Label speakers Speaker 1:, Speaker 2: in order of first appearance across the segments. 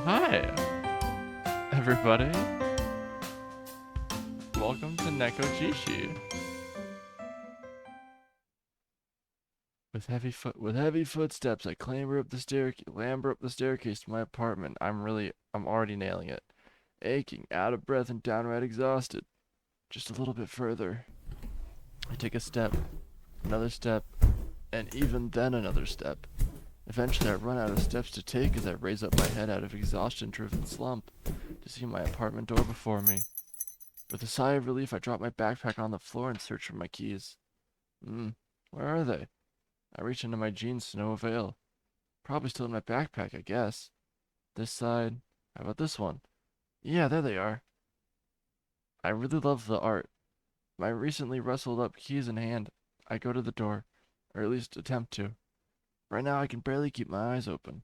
Speaker 1: Hi, everybody. Welcome to Neko Jishi. With heavy footsteps, I clamber up the staircase to my apartment. I'm already nailing it. Aching, out of breath, and downright exhausted. Just a little bit further. I take a step, another step, and even then another step. Eventually, I run out of steps to take as I raise up my head out of exhaustion-driven slump to see my apartment door before me. With a sigh of relief, I drop my backpack on the floor and search for my keys. Where are they? I reach into my jeans to no avail. Probably still in my backpack, I guess. This side. How about this one? Yeah, there they are. I really love the art. My recently rustled up keys in hand, I go to the door, or at least attempt to. Right now, I can barely keep my eyes open.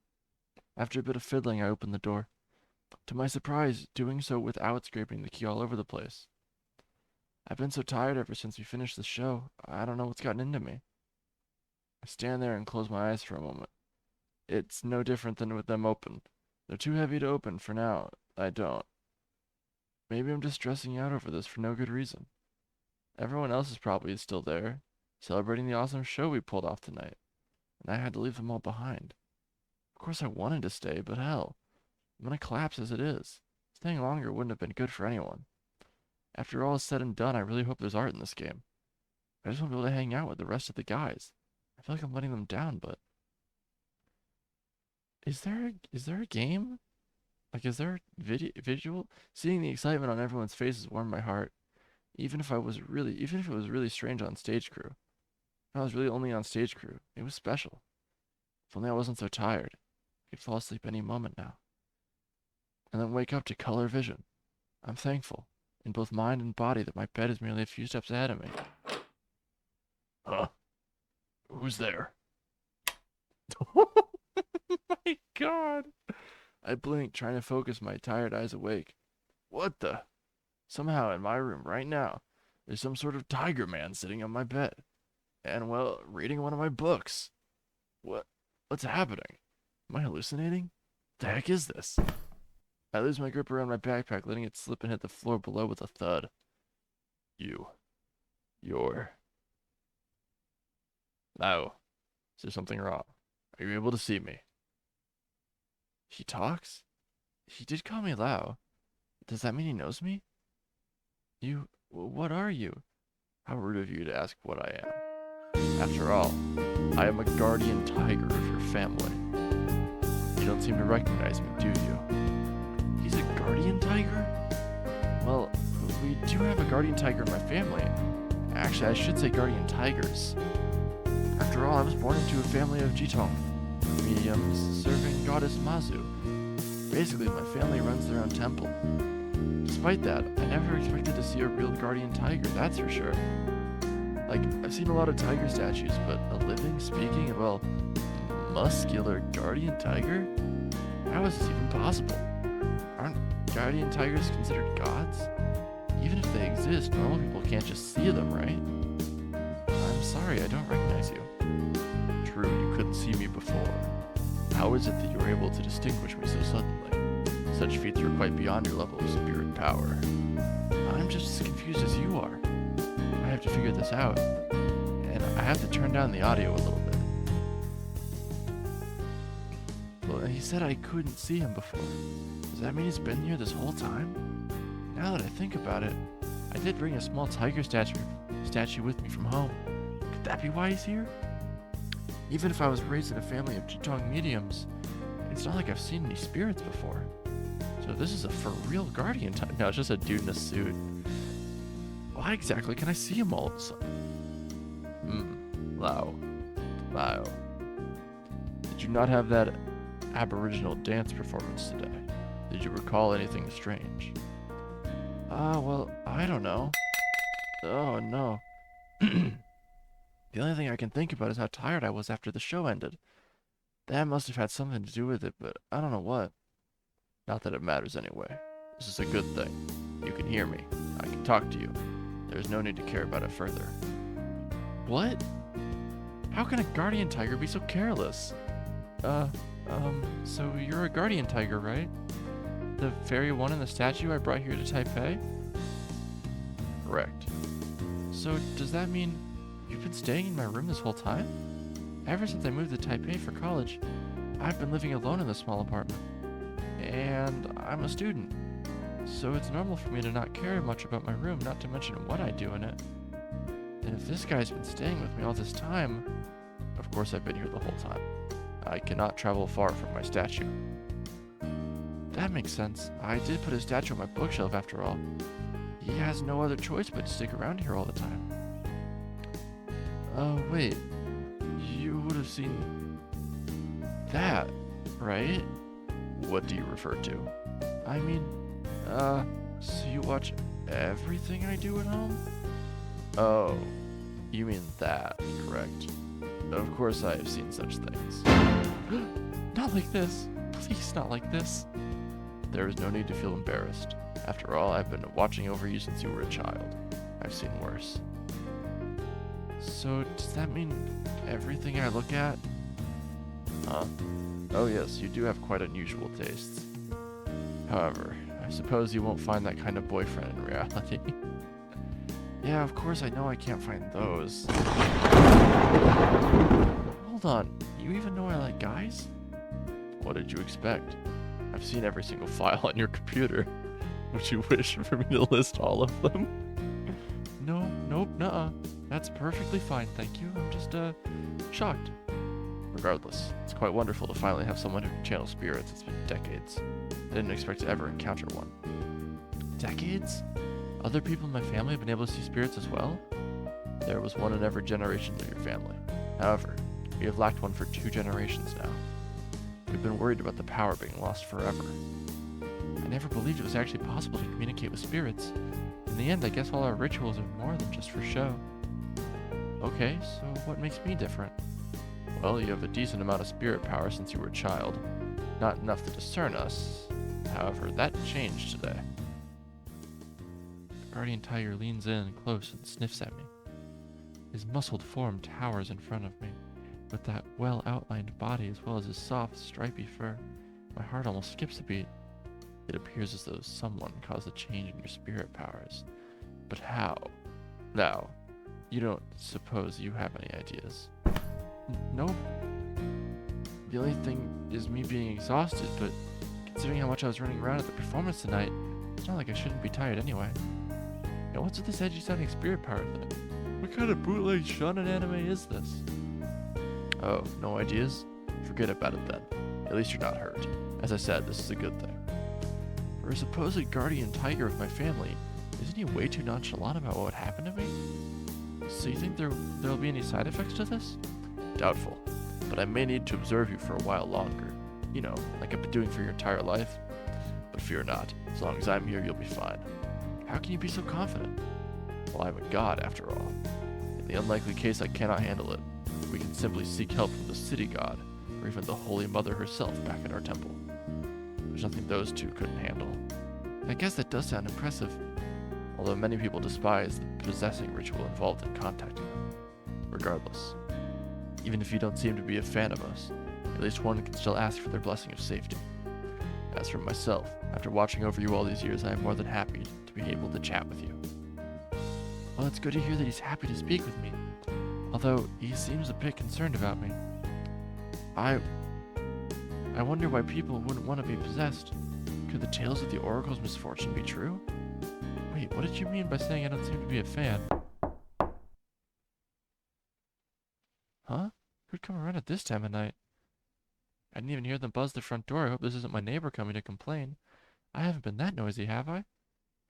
Speaker 1: After a bit of fiddling, I open the door. To my surprise, doing so without scraping the key all over the place. I've been so tired ever since we finished the show, I don't know what's gotten into me. I stand there and close my eyes for a moment. It's no different than with them open. They're too heavy to open for now. I don't. Maybe I'm just stressing out over this for no good reason. Everyone else is probably still there, celebrating the awesome show we pulled off tonight, and I had to leave them all behind. Of course I wanted to stay, but hell, I'm gonna collapse as it is. Staying longer wouldn't have been good for anyone. After all is said and done, I really hope there's art in this game. I just want to be able to hang out with the rest of the guys. I feel like I'm letting them down, but... Is there a game? Like, is there visual? Seeing the excitement on everyone's faces warmed my heart. Even if it was really strange on stage crew. If I was really only on stage crew, it was special. If only I wasn't so tired. I could fall asleep any moment now. And then wake up to color vision. I'm thankful, in both mind and body, that my bed is merely a few steps ahead of me. Huh? Who's there? Oh my god! I blink, trying to focus my tired eyes awake. What the? Somehow in my room right now, there's some sort of tiger man sitting on my bed. And, well, reading one of my books. What's happening? Am I hallucinating? The heck is this? I lose my grip around my backpack, letting it slip and hit the floor below with a thud. You're... Now, is there something wrong? Are you able to see me? He talks? He did call me Lao. Does that mean he knows me? What are you? How rude of you to ask what I am. After all, I am a guardian tiger of your family. You don't seem to recognize me, do you? He's a guardian tiger? Well, we do have a guardian tiger in my family. Actually, I should say guardian tigers. After all, I was born into a family of Jitong, mediums serving goddess Mazu. Basically, my family runs their own temple. Despite that, I never expected to see a real guardian tiger, that's for sure. Like, I've seen a lot of tiger statues, but a living, speaking, and, well, muscular guardian tiger? How is this even possible? Aren't guardian tigers considered gods? Even if they exist, normal people can't just see them, right? I'm sorry, I don't recognize you. True, you couldn't see me before. How is it that you were able to distinguish me so suddenly? Such feats are quite beyond your level of spirit power. I'm just as confused as you are. I have to figure this out, and I have to turn down the audio a little bit. Well, he said I couldn't see him before. Does that mean he's been here this whole time? Now that I think about it, I did bring a small tiger statue with me from home. Could that be why he's here? Even if I was raised in a family of Jitong mediums, it's not like I've seen any spirits before. So this is a for real guardian tiger. No, it's just a dude in a suit. Why exactly can I see him all of a sudden? Lao. Did you not have that aboriginal dance performance today? Did you recall anything strange? Well, I don't know. Oh, no. The only thing I can think about is how tired I was after the show ended. That must have had something to do with it, but I don't know what. Not that it matters anyway. This is a good thing. You can hear me. I can talk to you. There's no need to care about it further. What? How can a guardian tiger be so careless? So you're a guardian tiger, right? The very one in the statue I brought here to Taipei? Correct. So does that mean you've been staying in my room this whole time? Ever since I moved to Taipei for college, I've been living alone in this small apartment. And I'm a student. So it's normal for me to not care much about my room, not to mention what I do in it. And if this guy's been staying with me all this time, of course I've been here the whole time. I cannot travel far from my statue. That makes sense. I did put his statue on my bookshelf after all. He has no other choice but to stick around here all the time. Oh, wait. You would have seen that, right? What do you refer to? I mean, so you watch everything I do at home? Oh, you mean that, correct? Of course I have seen such things. Not like this. Please, not like this. There is no need to feel embarrassed. After all, I've been watching over you since you were a child. I've seen worse. So, does that mean everything I look at? Huh? Oh yes, you do have quite unusual tastes. However, I suppose you won't find that kind of boyfriend in reality. Yeah, of course I know I can't find those. Hold on, you even know I like guys? What did you expect? I've seen every single file on your computer. Would you wish for me to list all of them? No, nope, nuh-uh. That's perfectly fine, thank you. I'm just, shocked. Regardless, it's quite wonderful to finally have someone who can channel spirits. It's been decades. I didn't expect to ever encounter one. Decades? Other people in my family have been able to see spirits as well? There was one in every generation of your family. However, we have lacked one for 2 generations now. We've been worried about the power being lost forever. I never believed it was actually possible to communicate with spirits. In the end, I guess all our rituals are more than just for show. Okay, so what makes me different? Well, you have a decent amount of spirit power since you were a child. Not enough to discern us. However, that changed today. The guardian tiger leans in close and sniffs at me. His muscled form towers in front of me, with that well-outlined body as well as his soft, stripy fur. My heart almost skips a beat. It appears as though someone caused a change in your spirit powers. But how? Now, you don't suppose you have any ideas? Nope. The only thing is me being exhausted, but considering how much I was running around at the performance tonight, it's not like I shouldn't be tired anyway. Now what's with this edgy sounding spirit power thing? What kind of bootleg shonen anime is this? Oh, no ideas? Forget about it then. At least you're not hurt. As I said, this is a good thing. For a supposed guardian tiger of my family, isn't he way too nonchalant about what would happen to me? So you think there'll be any side effects to this? Doubtful, but I may need to observe you for a while longer. You know, like I've been doing for your entire life. But fear not, as long as I'm here, you'll be fine. How can you be so confident? Well, I'm a god, after all. In the unlikely case I cannot handle it, we can simply seek help from the city god, or even the Holy Mother herself back at our temple. There's nothing those two couldn't handle. I guess that does sound impressive, although many people despise the possessing ritual involved in contacting them. Regardless, even if you don't seem to be a fan of us, at least one can still ask for their blessing of safety. As for myself, after watching over you all these years, I am more than happy to be able to chat with you. Well, it's good to hear that he's happy to speak with me, although he seems a bit concerned about me. I wonder why people wouldn't want to be possessed. Could the tales of the Oracle's misfortune be true? Wait, what did you mean by saying I don't seem to be a fan? Huh? Who'd come around at this time of night? I didn't even hear them buzz the front door. I hope this isn't my neighbor coming to complain. I haven't been that noisy, have I?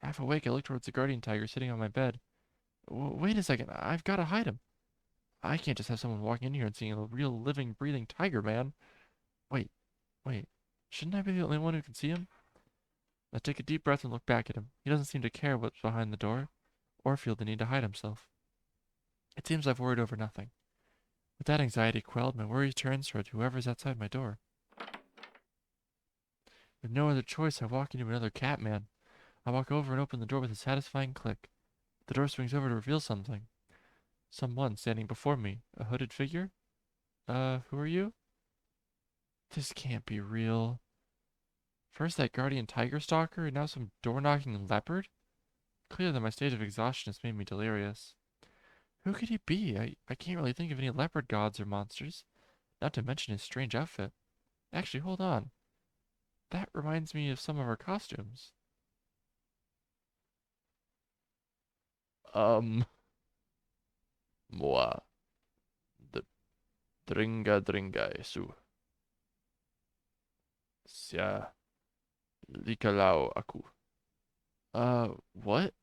Speaker 1: Half awake, I look towards the guardian tiger sitting on my bed. Wait a second, I've got to hide him. I can't just have someone walking in here and seeing a real living, breathing tiger, man. Wait. Shouldn't I be the only one who can see him? I take a deep breath and look back at him. He doesn't seem to care what's behind the door, or feel the need to hide himself. It seems I've worried over nothing. With that anxiety quelled, my worry turns toward whoever's outside my door. With no other choice, I walk into another cat man. I walk over and open the door with a satisfying click. The door swings over to reveal something. Someone standing before me. A hooded figure? Who are you? This can't be real. First that guardian tiger stalker, and now some door-knocking leopard? Clearly my state of exhaustion has made me delirious. Who could he be? I can't really think of any leopard gods or monsters, not to mention his strange outfit. Actually, hold on. That reminds me of some of our costumes. Um, moi, the dringa su. Sia likalau aku. What?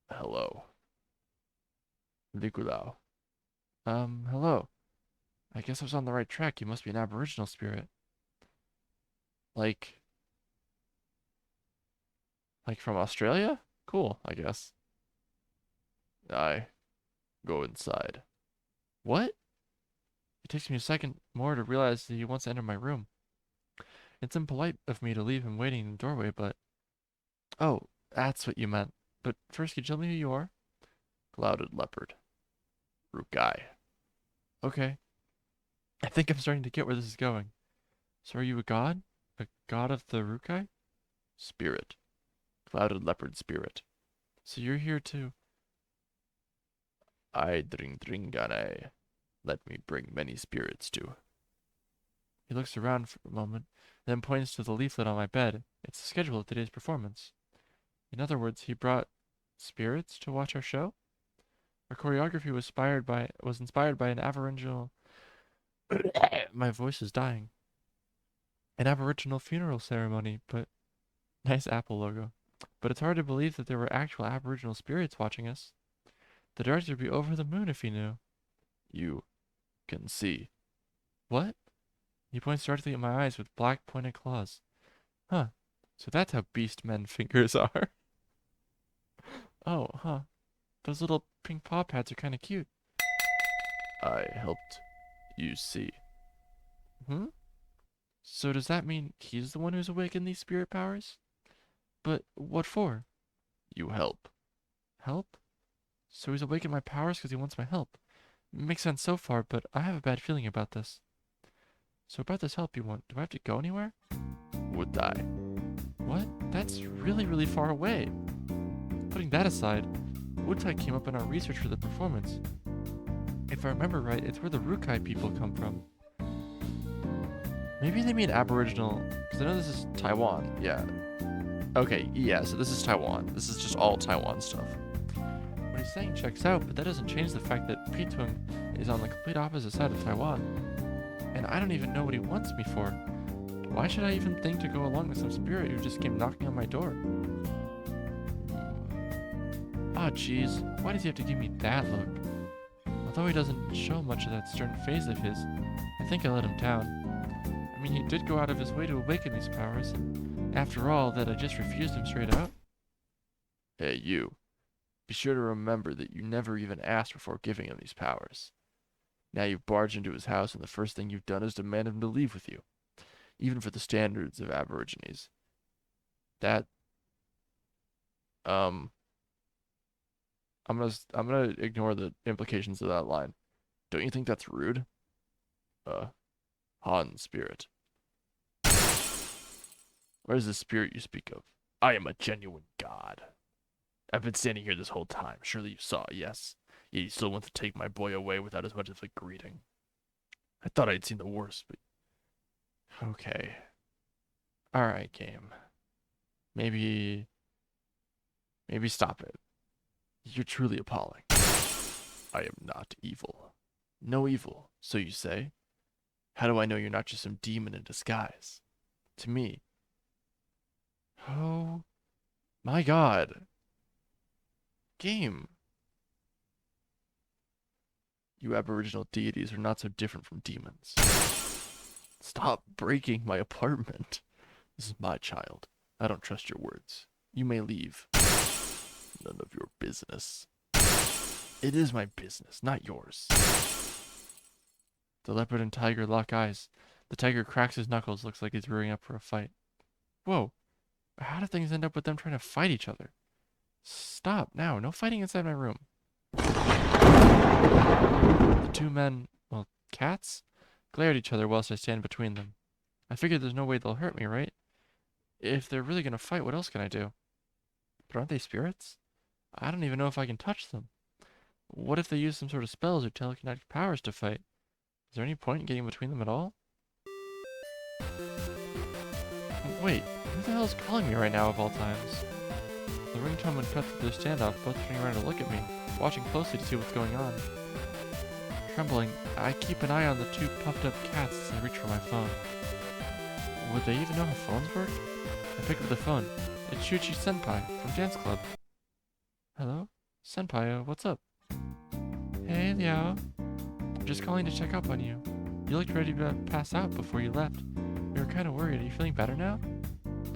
Speaker 1: Hello. Likulau. Hello. I guess I was on the right track. You must be an aboriginal spirit. Like, like from Australia? Cool, I guess. I go inside. What? It takes me a second more to realize that he wants to enter my room. It's impolite of me to leave him waiting in the doorway, but... Oh, that's what you meant. But first, could you tell me who you are? Clouded leopard. Rukai. Okay. I think I'm starting to get where this is going. So are you a god? A god of the Rukai? Spirit. Clouded leopard spirit. So you're here to... I dringane. Let me bring many spirits to. He looks around for a moment, then points to the leaflet on my bed. It's the schedule of today's performance. In other words, he brought spirits to watch our show? Our choreography was inspired by an aboriginal... My voice is dying. An aboriginal funeral ceremony, but... Nice Apple logo. But it's hard to believe that there were actual aboriginal spirits watching us. The director would be over the moon if he knew. You can see. What? He points directly at my eyes with black pointed claws. Huh. So that's how beast men fingers are. Oh, huh. Those little pink paw pads are kind of cute. I helped you see. Hmm? So does that mean he's the one who's awakened these spirit powers? But what for? You help. Help? So he's awakened my powers because he wants my help. Makes sense so far, but I have a bad feeling about this. So about this help you want, do I have to go anywhere? Would I? What? That's really, really far away. Putting that aside, Wutai came up in our research for the performance. If I remember right, it's where the Rukai people come from. Maybe they mean Aboriginal, because I know this is Taiwan, yeah. Okay, yeah, so this is Taiwan. This is just all Taiwan stuff. What he's saying checks out, but that doesn't change the fact that Pitung is on the complete opposite side of Taiwan. And I don't even know what he wants me for. Why should I even think to go along with some spirit who just came knocking on my door? Ah, jeez, why does he have to give me that look? Although he doesn't show much of that stern phase of his, I think I let him down. I mean, he did go out of his way to awaken these powers, and after all, that I just refused him straight out? Hey, you. Be sure to remember that you never even asked before giving him these powers. Now you've barged into his house, and the first thing you've done is demand him to leave with you. Even for the standards of Aborigines. That... I'm gonna ignore the implications of that line. Don't you think that's rude? Han spirit. Where's the spirit you speak of? I am a genuine god. I've been standing here this whole time. Surely you saw, yes. Yet you still want to take my boy away without as much as a greeting. I thought I'd seen the worst, but... Okay. Alright, game. Maybe stop it. You're truly appalling. I am not evil. No evil, so you say? How do I know you're not just some demon in disguise? To me. Oh my god. Game. You aboriginal deities are not so different from demons. Stop breaking my apartment. This is my child. I don't trust your words. You may leave. None of your business. It is my business, not yours. The leopard and tiger lock eyes. The tiger cracks his knuckles, looks like he's rearing up for a fight. Whoa. How do things end up with them trying to fight each other? Stop, now. No fighting inside my room. The two men, well, cats, glare at each other whilst I stand between them. I figure there's no way they'll hurt me, right? If they're really gonna fight, what else can I do? But aren't they spirits? I don't even know if I can touch them. What if they use some sort of spells or telekinetic powers to fight? Is there any point in getting between them at all? Wait, who the hell is calling me right now of all times? The ringtone would cut through their standoff, both turning around to look at me, watching closely to see what's going on. Trembling, I keep an eye on the two puffed up cats as I reach for my phone. Would they even know how phones work? I pick up the phone. It's Shuchi Senpai from Dance Club. Hello? Senpai, what's up? Hey, Liao. I'm just calling to check up on you. You looked ready to pass out before you left. We were kind of worried. Are you feeling better now?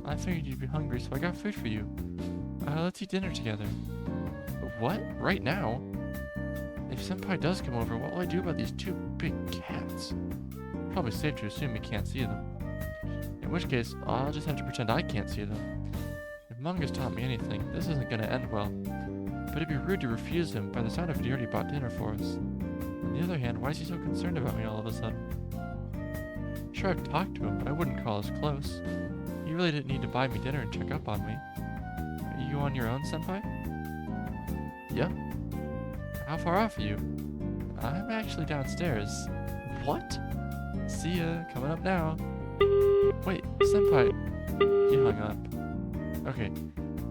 Speaker 1: I figured you'd be hungry, so I got food for you. Let's eat dinner together. What? Right now? If Senpai does come over, what will I do about these two big cats? Probably safe to assume he can't see them. In which case, I'll just have to pretend I can't see them. If manga's taught me anything, this isn't gonna end well. But it'd be rude to refuse him. By the sound of it, he already bought dinner for us. On the other hand, why is he so concerned about me all of a sudden? Sure, I've talked to him, but I wouldn't call us close. He really didn't need to buy me dinner and check up on me. Are you on your own, Senpai? Yep. How far off are you? I'm actually downstairs. What? See ya, coming up now. Wait, Senpai. He hung up. Okay,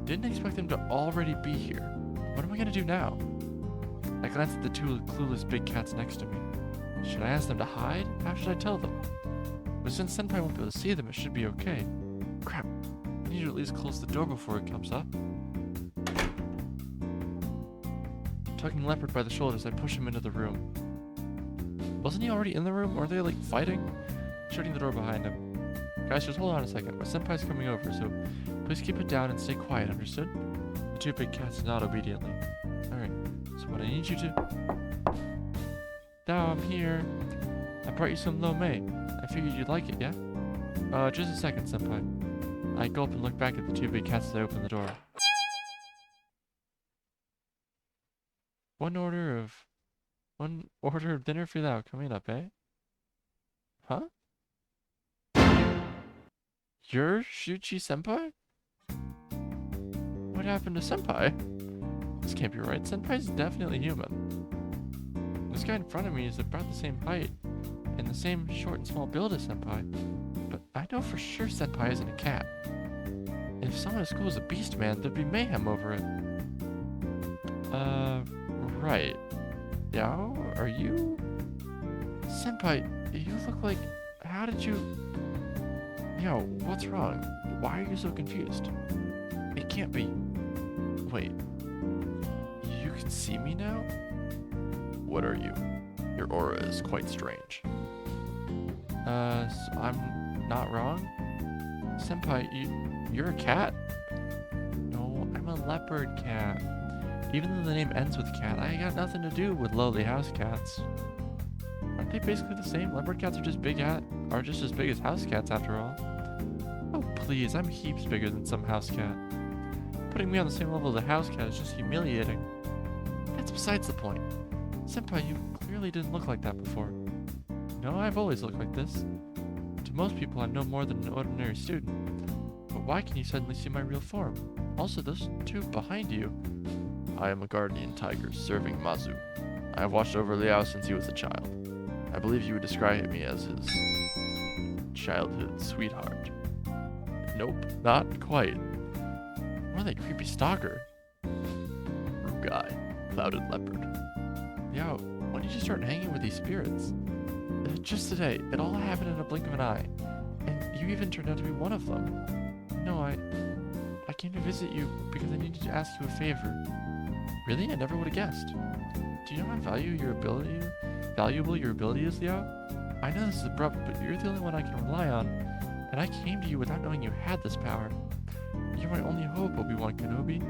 Speaker 1: didn't expect them to already be here. What am I gonna do now? I glanced at the two clueless big cats next to me. Should I ask them to hide? How should I tell them? But since Senpai won't be able to see them, it should be okay. Crap, I need to at least close the door before it comes up. Tugging Leopard by the shoulders, I push him into the room. Wasn't he already in the room? Or are they like fighting? Shutting the door behind him. Guys, just hold on a second. My senpai's coming over, so please keep it down and stay quiet, understood? The two big cats nod obediently. Alright, so what I need you to... Now I'm here. I brought you some lo mein. I figured you'd like it, yeah? Just a second, senpai. I gulp and look back at the two big cats as I open the door. One order of dinner for thou coming up, eh? Huh? You're Shuchi Senpai? What happened to Senpai? This can't be right. Senpai's definitely human. This guy in front of me is about the same height and the same short and small build as Senpai. But I know for sure Senpai isn't a cat. And if someone at school is a beast man, there'd be mayhem over it. Right. Yao, are you? Senpai, you look like... How did you... Yo, what's wrong? Why are you so confused? It can't be... Wait. You can see me now? What are you? Your aura is quite strange. So I'm not wrong? Senpai, you're a cat? No, I'm a leopard cat. Even though the name ends with cat, I got nothing to do with lowly house cats. Aren't they basically the same? Leopard cats are just as big as house cats after all. Oh please, I'm heaps bigger than some house cat. Putting me on the same level as a house cat is just humiliating. That's besides the point. Senpai, you clearly didn't look like that before. No, I've always looked like this. To most people, I'm no more than an ordinary student. But why can you suddenly see my real form? Also, those two behind you. I am a guardian tiger serving Mazu. I have watched over Liao since he was a child. I believe you would describe me as his childhood sweetheart. Nope, not quite. More like creepy stalker. Rugai, clouded leopard. Liao, when did you start hanging with these spirits? Just today. It all happened in a blink of an eye. And you even turned out to be one of them. No, I came to visit you because I needed to ask you a favor. Really? I never would have guessed. Do you know how valuable your ability is, Liao? I know this is abrupt, but you're the only one I can rely on, and I came to you without knowing you had this power. You're my only hope, Obi-Wan Kenobi.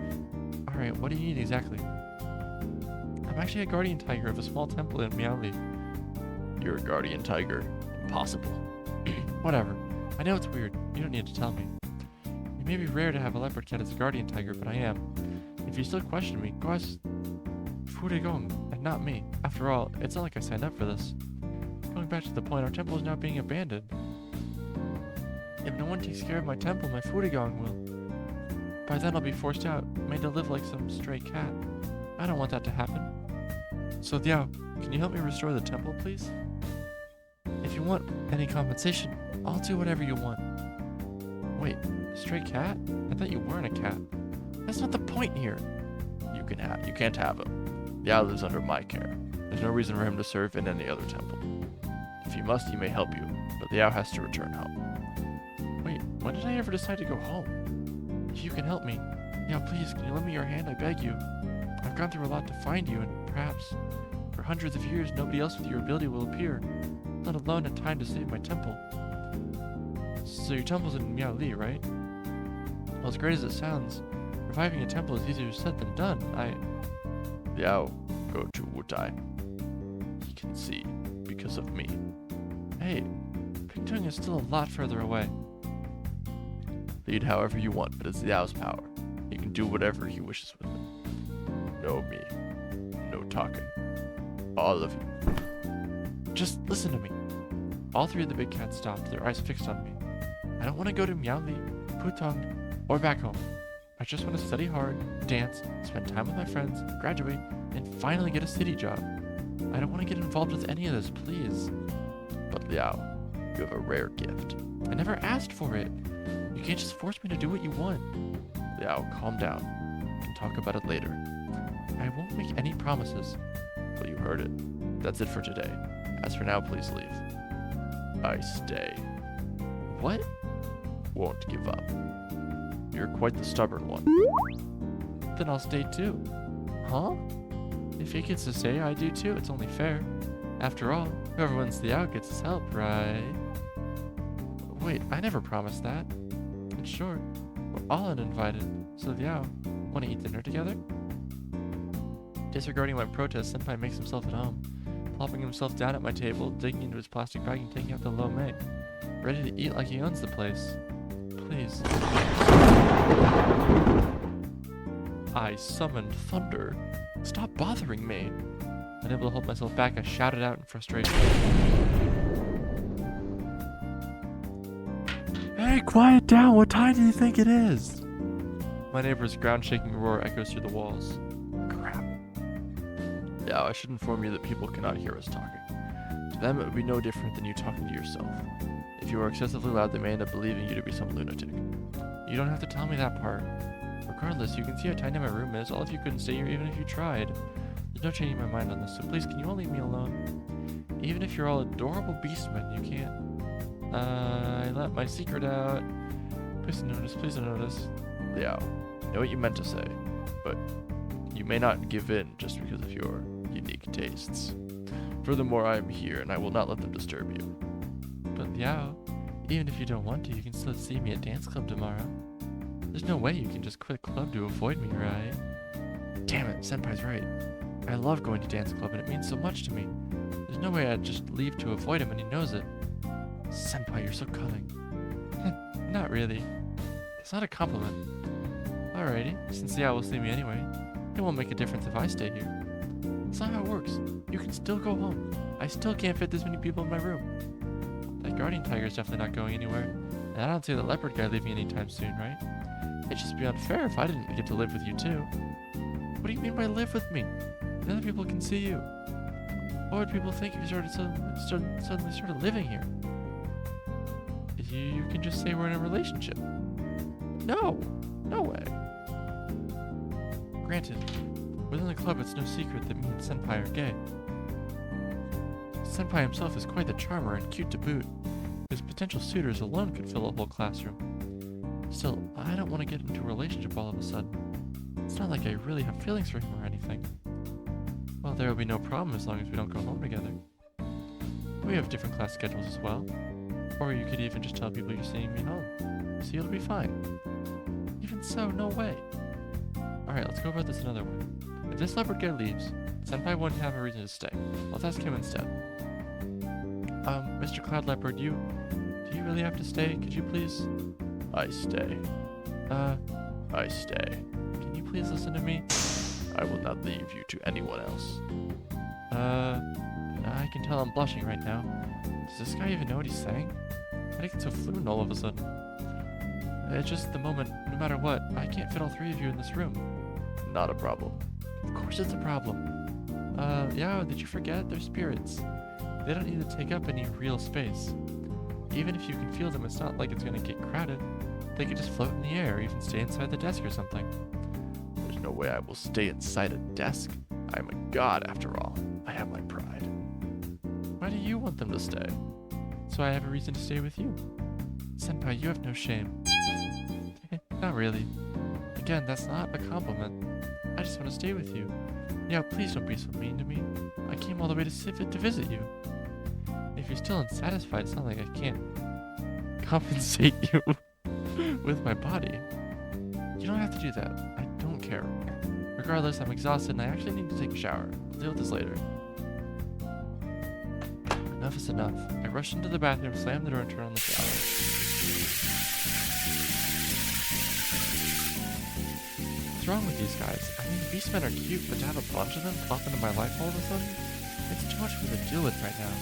Speaker 1: Alright, what do you need exactly? I'm actually a guardian tiger of a small temple in Miaoli. You're a guardian tiger? Impossible. Whatever. I know it's weird. You don't need to tell me. It may be rare to have a leopard cat as a guardian tiger, but I am. If you still question me, go ask Fudegong and not me. After all, it's not like I signed up for this. Going back to the point, our temple is now being abandoned. If no one takes care of my temple, my Furigong will. By then I'll be forced out, made to live like some stray cat. I don't want that to happen. So Liao, can you help me restore the temple, please? If you want any compensation, I'll do whatever you want. Wait, stray cat? I thought you weren't a cat. That's not the point here. You can't have him. Liao lives under my care. There's no reason for him to serve in any other temple. If he must, he may help you, but Liao has to return home. Wait, when did I ever decide to go home? If you can help me, Liao, please, can you lend me your hand? I beg you. I've gone through a lot to find you, and perhaps, for hundreds of years, nobody else with your ability will appear, let alone in time to save my temple. So your temple's in Miaoli, right? Well, as great as it sounds, reviving a temple is easier said than done. Liao, go to Wutai. He can see, because of me. Hey, Pingtung is still a lot further away. Lead however you want, but it's Liao's power. He can do whatever he wishes with it. No me. No talking. All of you. Just listen to me. All three of the big cats stopped, their eyes fixed on me. I don't want to go to Miaoli, Putong, or back home. I just want to study hard, dance, spend time with my friends, graduate, and finally get a city job. I don't want to get involved with any of this, please. But Liao, you have a rare gift. I never asked for it. You can't just force me to do what you want. Liao, calm down. We can talk about it later. I won't make any promises. Well, you heard it. That's it for today. As for now, please leave. I stay. What? Won't give up. You're quite the stubborn one. Then I'll stay too. Huh? If he gets to stay, I do too. It's only fair. After all, whoever wins the out gets his help, right? Wait, I never promised that. In short, we're all uninvited. So Liao, want to eat dinner together? Disregarding my protest, Senpai makes himself at home, plopping himself down at my table, digging into his plastic bag and taking out the lo mein, ready to eat like he owns the place. Please. I summoned thunder. Stop bothering me. Unable to hold myself back, I shouted out in frustration. Hey, quiet down! What time do you think it is? My neighbor's ground-shaking roar echoes through the walls. Crap. Yeah, I should inform you that people cannot hear us talking. To them, it would be no different than you talking to yourself. If you are excessively loud, they may end up believing you to be some lunatic. You don't have to tell me that part. Regardless, you can see how tiny my room is. All of you couldn't stay here even if you tried. There's no changing my mind on this, so please, can you all leave me alone? Even if you're all adorable beastmen, you can't. I let my secret out. Please don't notice, please don't notice. Liao, I know what you meant to say, but you may not give in just because of your unique tastes. Furthermore, I am here, and I will not let them disturb you. But Liao, even if you don't want to, you can still see me at dance club tomorrow. There's no way you can just quit club to avoid me, right? Damn it, Senpai's right. I love going to dance club, and it means so much to me. There's no way I'd just leave to avoid him, and he knows it. Senpai, you're so cunning. Not really. It's not a compliment. Alrighty, since Liao will see me anyway, it won't make a difference if I stay here. That's not how it works. You can still go home. I still can't fit this many people in my room. That guardian tiger is definitely not going anywhere, and I don't see the leopard guy leaving anytime soon, right? It'd just be unfair if I didn't get to live with you too. What do you mean by live with me? The other people can see you. What would people think if you suddenly started living here? You can just say we're in a relationship. No way. Granted, within the club it's no secret that me and Senpai are gay. Senpai himself is quite the charmer and cute to boot. His potential suitors alone could fill a whole classroom. Still, I don't want to get into a relationship all of a sudden. It's not like I really have feelings for him or anything. Well, there will be no problem as long as we don't go home together. We have different class schedules as well. Or you could even just tell people you're seeing me home. See, it'll be fine. Even so, no way. Alright, let's go about this another way. If this leopard guy leaves, Senpai wouldn't have a reason to stay. Let's ask him instead. Mr. Cloud Leopard, do you really have to stay? Could you please? I stay. I stay. Can you please listen to me? I will not leave you to anyone else. I can tell I'm blushing right now. Does this guy even know what he's saying? Why did he get so fluent all of a sudden? It's just the moment, no matter what, I can't fit all three of you in this room. Not a problem. Of course it's a problem. Yeah, did you forget? They're spirits. They don't need to take up any real space. Even if you can feel them, it's not like it's gonna get crowded. They could just float in the air or even stay inside the desk or something. There's no way I will stay inside a desk. I'm a god after all. I have my pride. Why do you want them to stay? So I have a reason to stay with you. Senpai, you have no shame. Not really. Again, that's not a compliment. I just want to stay with you. Yeah, please don't be so mean to me. I came all the way to visit you. If you're still unsatisfied, it's not like I can't compensate you with my body. You don't have to do that. I don't care. Regardless, I'm exhausted and I actually need to take a shower. I'll deal with this later. Enough is enough. I rushed into the bathroom, slammed the door, and turned on the shower. What's wrong with these guys? I mean, beastmen are cute, but to have a bunch of them pop into my life all of a sudden? It's too much for me to deal with right now.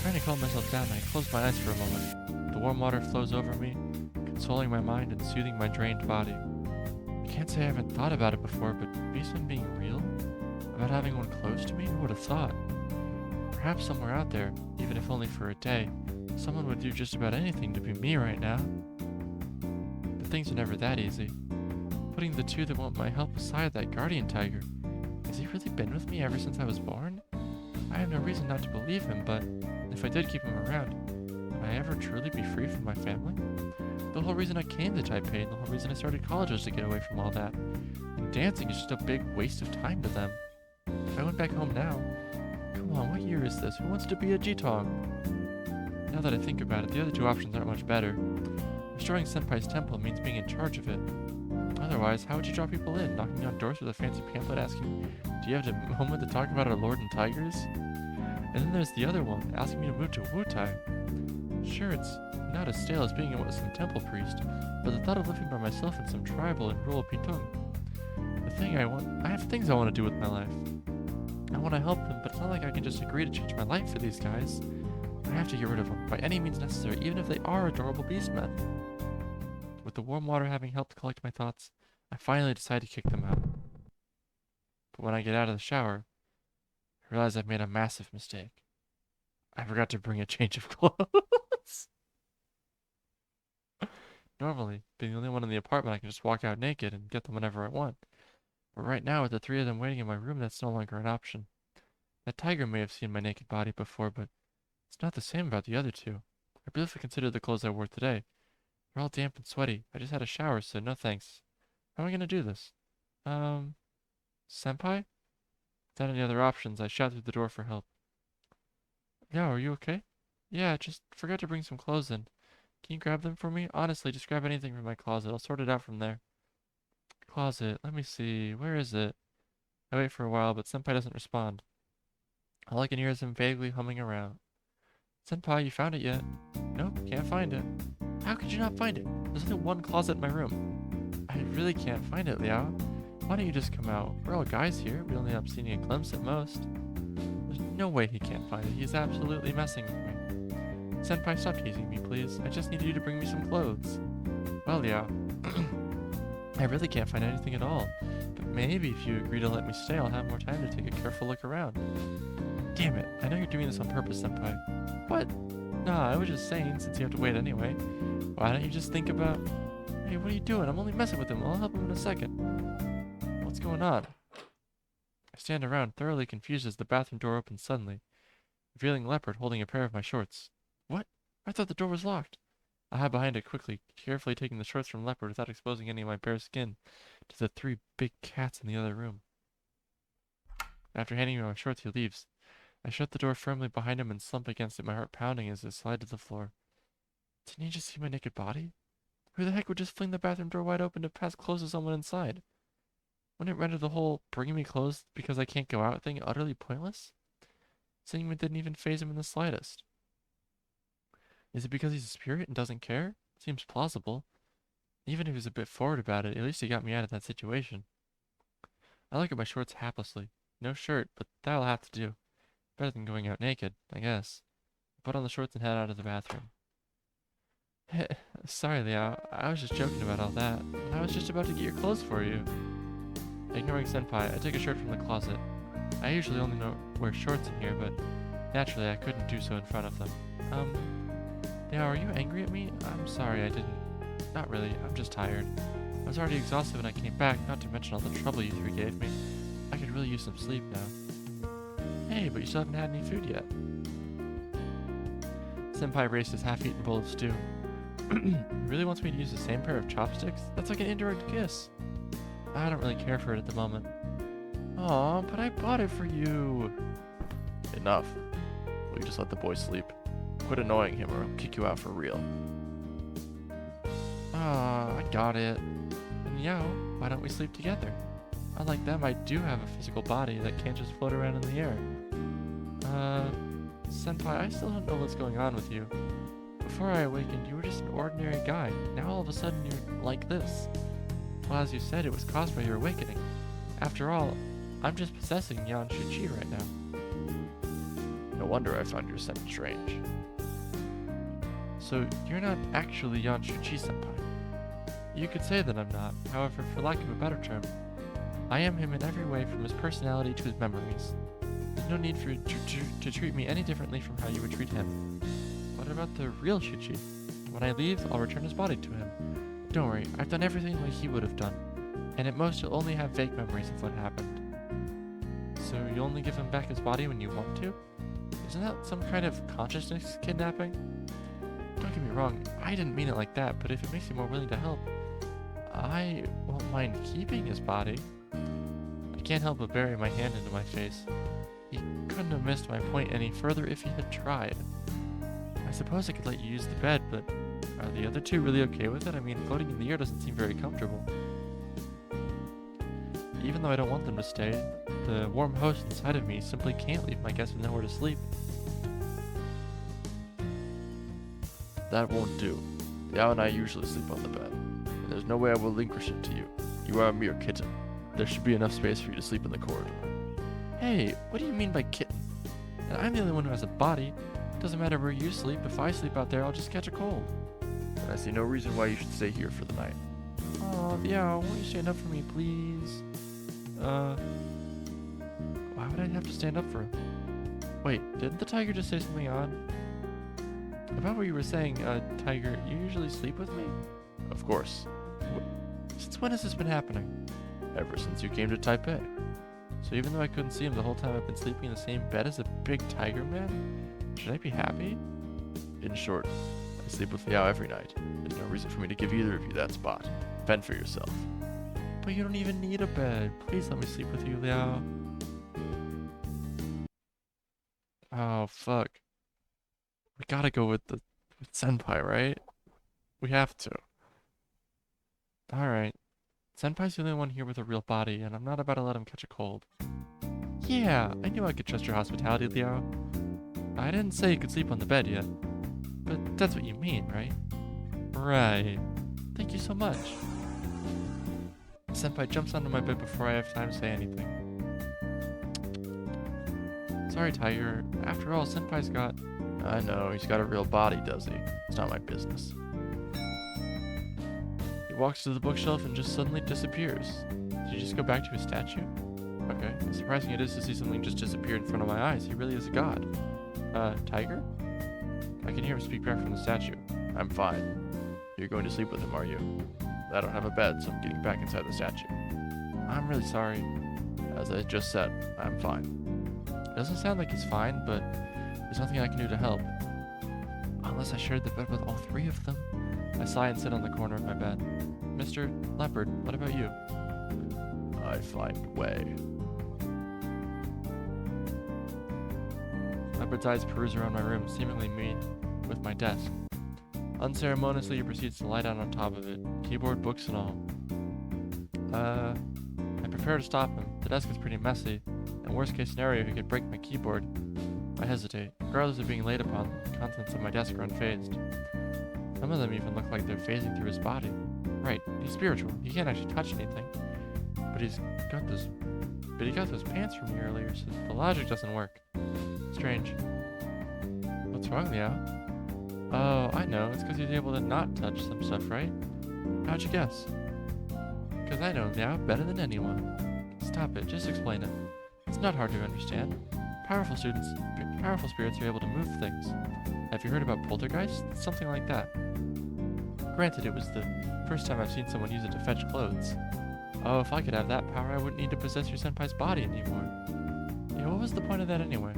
Speaker 1: Trying to calm myself down, I close my eyes for a moment. The warm water flows over me, consoling my mind and soothing my drained body. I can't say I haven't thought about it before, but beastmen being real? About having one close to me? Who would have thought? Perhaps somewhere out there, even if only for a day, someone would do just about anything to be me right now. But things are never that easy. Putting the two that want my help aside, that guardian tiger. Has he really been with me ever since I was born? I have no reason not to believe him, but if I did keep him around, would I ever truly be free from my family? The whole reason I came to Taipei and the whole reason I started college was to get away from all that. And dancing is just a big waste of time to them. If I went back home now, come on, what year is this? Who wants to be a Jitong? Now that I think about it, the other two options aren't much better. Restoring Senpai's temple means being in charge of it. Otherwise, how would you draw people in, knocking on doors with a fancy pamphlet asking, do you have a moment to talk about our lord and tigers? And then there's the other one, asking me to move to Wutai. Sure, it's not as stale as being with some temple priest, but the thought of living by myself in some tribal in rural Pitung. I have things I want to do with my life. I want to help them, but it's not like I can just agree to change my life for these guys. I have to get rid of them, by any means necessary, even if they are adorable beastmen. With the warm water having helped collect my thoughts, I finally decide to kick them out. But when I get out of the shower, I realize I've made a massive mistake. I forgot to bring a change of clothes. Normally, being the only one in the apartment, I can just walk out naked and get them whenever I want. But right now, with the three of them waiting in my room, that's no longer an option. That tiger may have seen my naked body before, but it's not the same about the other two. I briefly considered the clothes I wore today. They're all damp and sweaty. I just had a shower, so no thanks. How am I gonna do this? Senpai? Without any other options, I shout through the door for help. Yeah, are you okay? Yeah, just forgot to bring some clothes in. Can you grab them for me? Honestly, just grab anything from my closet. I'll sort it out from there. Closet. Let me see. Where is it? I wait for a while, but Senpai doesn't respond. All I can hear is him vaguely humming around. Senpai, you found it yet? Nope, can't find it. How could you not find it? There's only one closet in my room. I really can't find it, Liao. Why don't you just come out? We're all guys here. We only end up seeing a glimpse at most. There's no way he can't find it. He's absolutely messing with me. Senpai, stop teasing me, please. I just need you to bring me some clothes. Well, Liao, I really can't find anything at all. But maybe if you agree to let me stay, I'll have more time to take a careful look around. Damn it. I know you're doing this on purpose, Senpai. What? Nah, I was just saying, since you have to wait anyway. Why don't you just think about... Hey, what are you doing? I'm only messing with him. I'll help him in a second. What's going on? I stand around, thoroughly confused as the bathroom door opens suddenly, revealing Leopard holding a pair of my shorts. What? I thought the door was locked. I hide behind it quickly, carefully taking the shorts from Leopard without exposing any of my bare skin to the three big cats in the other room. After handing me my shorts, he leaves. I shut the door firmly behind him and slump against it, my heart pounding as it slid to the floor. Didn't he just see my naked body? Who the heck would just fling the bathroom door wide open to pass clothes to someone inside? Wouldn't it render the whole bringing me clothes because I can't go out thing utterly pointless? Seeing me didn't even faze him in the slightest. Is it because he's a spirit and doesn't care? Seems plausible. Even if he was a bit forward about it, at least he got me out of that situation. I look at my shorts haplessly. No shirt, but that'll have to do.
Speaker 2: Better than going out naked, I guess. Put on the shorts and head out of the bathroom. Sorry, Liao. I was just joking about all that. I was just about to get your clothes for you. Ignoring Senpai, I took a shirt from the closet. I usually only wear shorts in here, but naturally I couldn't do so in front of them. Liao, are you angry at me? I'm sorry I didn't. Not really, I'm just tired. I was already exhausted when I came back, not to mention all the trouble you three gave me. I could really use some sleep now. Hey, but you still haven't had any food yet. Senpai raised his half-eaten bowl of stew. He really wants me to use the same pair of chopsticks? That's like an indirect kiss. I don't really care for it at the moment. Aw, but I bought it for you.
Speaker 1: Enough. Will you just let the boy sleep? Quit annoying him or I'll kick you out for real.
Speaker 2: Ah, I got it. And Yao, why don't we sleep together? Unlike them, I do have a physical body that can't just float around in the air. Senpai, I still don't know what's going on with you. Before I awakened, you were just an ordinary guy. Now all of a sudden you're like this. Well, as you said, it was caused by your awakening. After all, I'm just possessing Yan Shuchi right now.
Speaker 1: No wonder I found your scent strange.
Speaker 2: So you're not actually Yan Shuchi Senpai. You could say that I'm not, however, for lack of a better term, I am him in every way from his personality to his memories. There's no need for you to treat me any differently from how you would treat him. What about the real Shuchi? When I leave, I'll return his body to him. Don't worry, I've done everything like he would have done, and at most you'll only have vague memories of what happened. So you only give him back his body when you want to? Isn't that some kind of consciousness kidnapping? Don't get me wrong, I didn't mean it like that, but if it makes you more willing to help, I won't mind keeping his body. I can't help but bury my hand into my face. He couldn't have missed my point any further if he had tried. I suppose I could let you use the bed, but are the other two really okay with it? I mean, floating in the air doesn't seem very comfortable. Even though I don't want them to stay, the warm host inside of me simply can't leave my guests with nowhere to sleep.
Speaker 1: That won't do. Yao and I usually sleep on the bed, and there's no way I will relinquish it to you. You are a mere kitten. There should be enough space for you to sleep in the corridor.
Speaker 2: Hey, what do you mean by kitten? And I'm the only one who has a body. Doesn't matter where you sleep. If I sleep out there, I'll just catch a cold.
Speaker 1: And I see no reason why you should stay here for the night.
Speaker 2: Oh, yeah, won't you stand up for me, please? Why would I have to stand up for him? Wait, didn't the tiger just say something odd? About what you were saying, Tiger, you usually sleep with me?
Speaker 1: Of course.
Speaker 2: Since when has this been happening?
Speaker 1: Ever since you came to Taipei.
Speaker 2: So even though I couldn't see him the whole time, I've been sleeping in the same bed as a big tiger man? Should I be happy?
Speaker 1: In short, I sleep with Liao every night. There's no reason for me to give either of you that spot. Fend for yourself.
Speaker 2: But you don't even need a bed. Please let me sleep with you, Liao. Oh, fuck. We gotta go with Senpai, right? We have to. Alright. Senpai's the only one here with a real body, and I'm not about to let him catch a cold. Yeah, I knew I could trust your hospitality, Liao. I didn't say you could sleep on the bed yet. But that's what you mean, right? Right. Thank you so much. Senpai jumps onto my bed before I have time to say anything. Sorry, Tiger. After all, Senpai's got...
Speaker 1: I know, he's got a real body, does he? It's not my business.
Speaker 2: He walks to the bookshelf and just suddenly disappears. Did he just go back to his statue? Okay, surprising it is to see something just disappear in front of my eyes. He really is a god. Tiger? I can hear him speak back from the statue.
Speaker 1: I'm fine. You're going to sleep with him, are you? I don't have a bed, so I'm getting back inside the statue.
Speaker 2: I'm really sorry.
Speaker 1: As I just said, I'm fine.
Speaker 2: It doesn't sound like he's fine, but there's nothing I can do to help. Unless I shared the bed with all three of them. I sigh and sit on the corner of my bed. Mr. Leopard, what about you?
Speaker 1: I find a way.
Speaker 2: Leopard's eyes peruse around my room, seemingly me with my desk. Unceremoniously, he proceeds to lie down on top of it, keyboard, books, and all. I prepare to stop him. The desk is pretty messy, and worst case scenario, he could break my keyboard. I hesitate. Regardless of being laid upon, the contents of my desk are unfazed. Some of them even look like they're phasing through his body. Right, he's spiritual. He can't actually touch anything. But he got those pants from me earlier, so the logic doesn't work. Strange. What's wrong, Liao? Oh, I know. It's because he's able to not touch some stuff, right? How'd you guess? Because I know Liao better than anyone. Stop it. Just explain it. It's not hard to understand. Powerful spirits are able to move things. Have you heard about poltergeist? It's something like that. Granted, it was the first time I've seen someone use it to fetch clothes. Oh, if I could have that power, I wouldn't need to possess your senpai's body anymore. Yeah, what was the point of that anyway?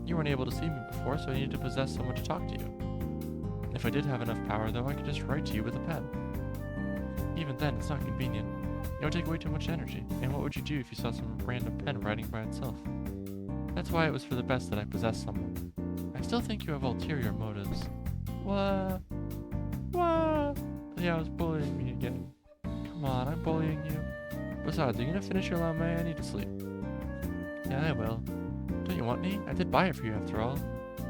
Speaker 2: You weren't able to see me before, so I needed to possess someone to talk to you. If I did have enough power, though, I could just write to you with a pen. Even then, it's not convenient. It would take way too much energy, and what would you do if you saw some random pen writing by itself? That's why it was for the best that I possessed someone. I still think you have ulterior motives. What? What? Yeah, I was bullying me again. Come on, I'm bullying you. Besides, are you gonna finish your lame? I need to sleep. Yeah, I will. Don't you want any? I did buy it for you after all.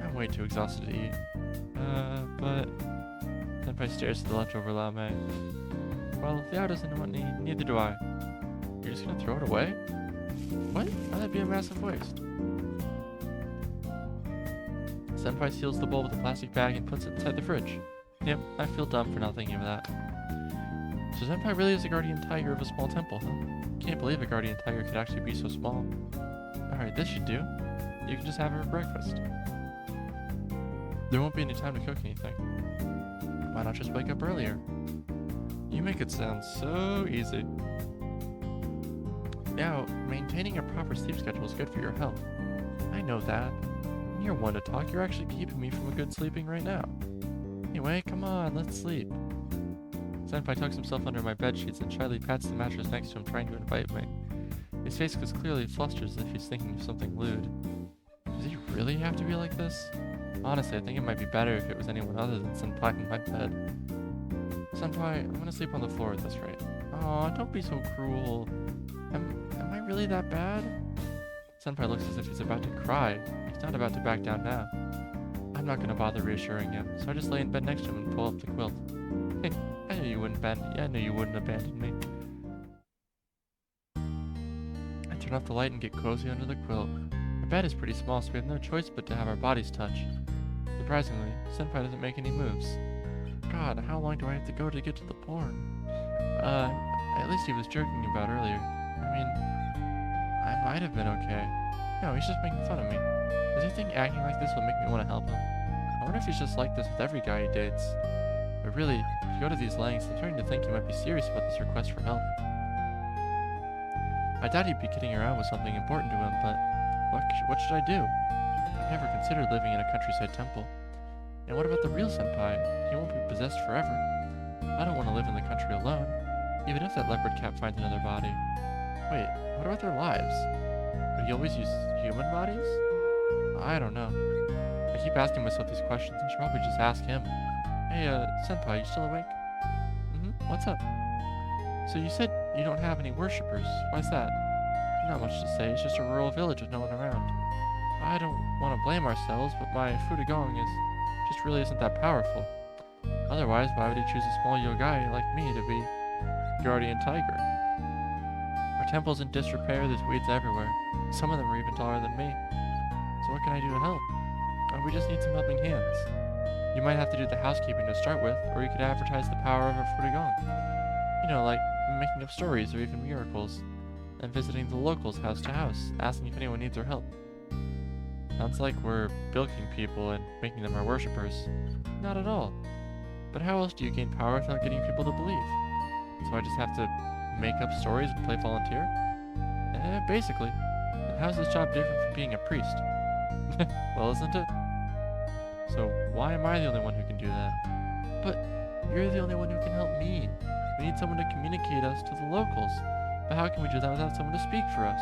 Speaker 2: I'm way too exhausted to eat. But... Senpai stares at the leftover lame. Well, if Liao doesn't want any, neither do I. You're just gonna throw it away? What? That'd be a massive waste. Senpai seals the bowl with a plastic bag and puts it inside the fridge. Yep, I feel dumb for not thinking of that. So Senpai really is a guardian tiger of a small temple, huh? Can't believe a guardian tiger could actually be so small. Alright, this should do. You can just have it for breakfast. There won't be any time to cook anything. Why not just wake up earlier? You make it sound so easy. Now, maintaining a proper sleep schedule is good for your health. I know that. When you're one to talk, you're actually keeping me from a good sleeping right now. Anyway, come on, let's sleep. Senpai tucks himself under my bed sheets and shyly pats the mattress next to him, trying to invite me. His face is clearly flustered as if he's thinking of something lewd. Does he really have to be like this? Honestly, I think it might be better if it was anyone other than Senpai in my bed. Senpai, I'm gonna sleep on the floor at this rate. Aw, don't be so cruel. Am I really that bad? Senpai looks as if he's about to cry. He's not about to back down now. I'm not gonna bother reassuring him, so I just lay in bed next to him and pull up the quilt. Hey, I knew you wouldn't abandon me. I turn off the light and get cozy under the quilt. The bed is pretty small, so we have no choice but to have our bodies touch. Surprisingly, Senpai doesn't make any moves. God, how long do I have to go to get to the porn? At least he was joking about earlier. I mean, I might have been okay. No, he's just making fun of me. Does he think acting like this will make me want to help him? I wonder if he's just like this with every guy he dates. But really, if you go to these lengths, I'm starting to think he might be serious about this request for help. I doubt he'd be kidding around with something important to him, but what should I do? I've never considered living in a countryside temple. And what about the real senpai? He won't be possessed forever. I don't want to live in the country alone, even if that leopard cat finds another body. Wait, what about their lives? Would he always use human bodies? I don't know. I keep asking myself these questions. I should probably just ask him. Hey, senpai, you still awake? What's up? So you said you don't have any worshippers. Why's that? Not much to say. It's just a rural village with no one around. I don't want to blame ourselves, but my Fudagong just really isn't that powerful. Otherwise, why would he choose a small yogai like me to be guardian tiger? Our temple's in disrepair. There's weeds everywhere. Some of them are even taller than me. So what can I do to help? We just need some helping hands. You might have to do the housekeeping to start with, or you could advertise the power of our Fudagong. You know, like making up stories or even miracles, and visiting the locals house to house, asking if anyone needs our help. Sounds like we're bilking people and making them our worshippers. Not at all. But how else do you gain power without getting people to believe? So I just have to make up stories and play volunteer? Basically. And how's this job different from being a priest? Well, isn't it? So why am I the only one who can do that? But you're the only one who can help me. We need someone to communicate us to the locals. But how can we do that without someone to speak for us?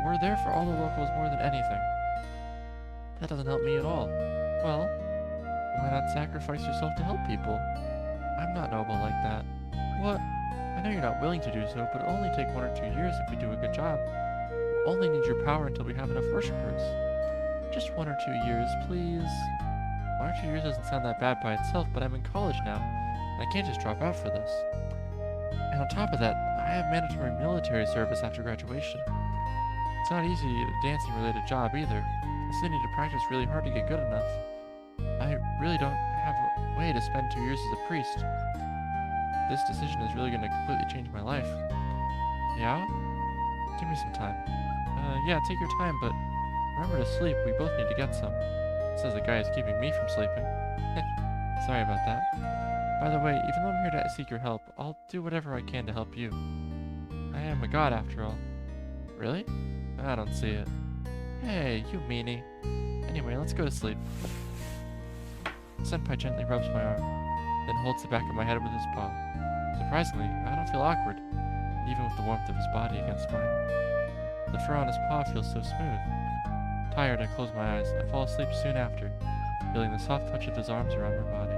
Speaker 2: We're there for all the locals more than anything. That doesn't help me at all. Well, why not sacrifice yourself to help people? I'm not noble like that. What? I know you're not willing to do so, but it'll only take 1 or 2 years if we do a good job. We'll only need your power until we have enough worshippers. Just 1 or 2 years, please. 1 or 2 years doesn't sound that bad by itself, but I'm in college now, and I can't just drop out for this. And on top of that, I have mandatory military service after graduation. It's not easy a dancing-related job either. I still need to practice really hard to get good enough. I really don't have a way to spend 2 years as a priest. This decision is really going to completely change my life. Yeah? Give me some time. Yeah, take your time, but remember to sleep. We both need to get some. Says the guy is keeping me from sleeping. Sorry about that. By the way, even though I'm here to seek your help, I'll do whatever I can to help you. I am a god after all. Really? I don't see it. Hey, you meanie. Anyway, let's go to sleep. Senpai gently rubs my arm, then holds the back of my head with his paw. Surprisingly, I don't feel awkward, even with the warmth of his body against mine. The fur on his paw feels so smooth. Tired, I close my eyes. I fall asleep soon after, feeling the soft touch of his arms around my body.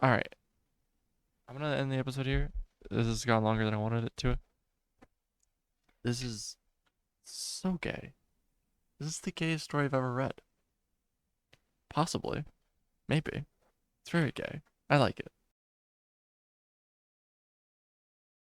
Speaker 2: Alright, I'm gonna end the episode here. This has gone longer than I wanted it to. This is so gay. This is the gayest story I've ever read. Possibly. Maybe. It's very gay. I like it.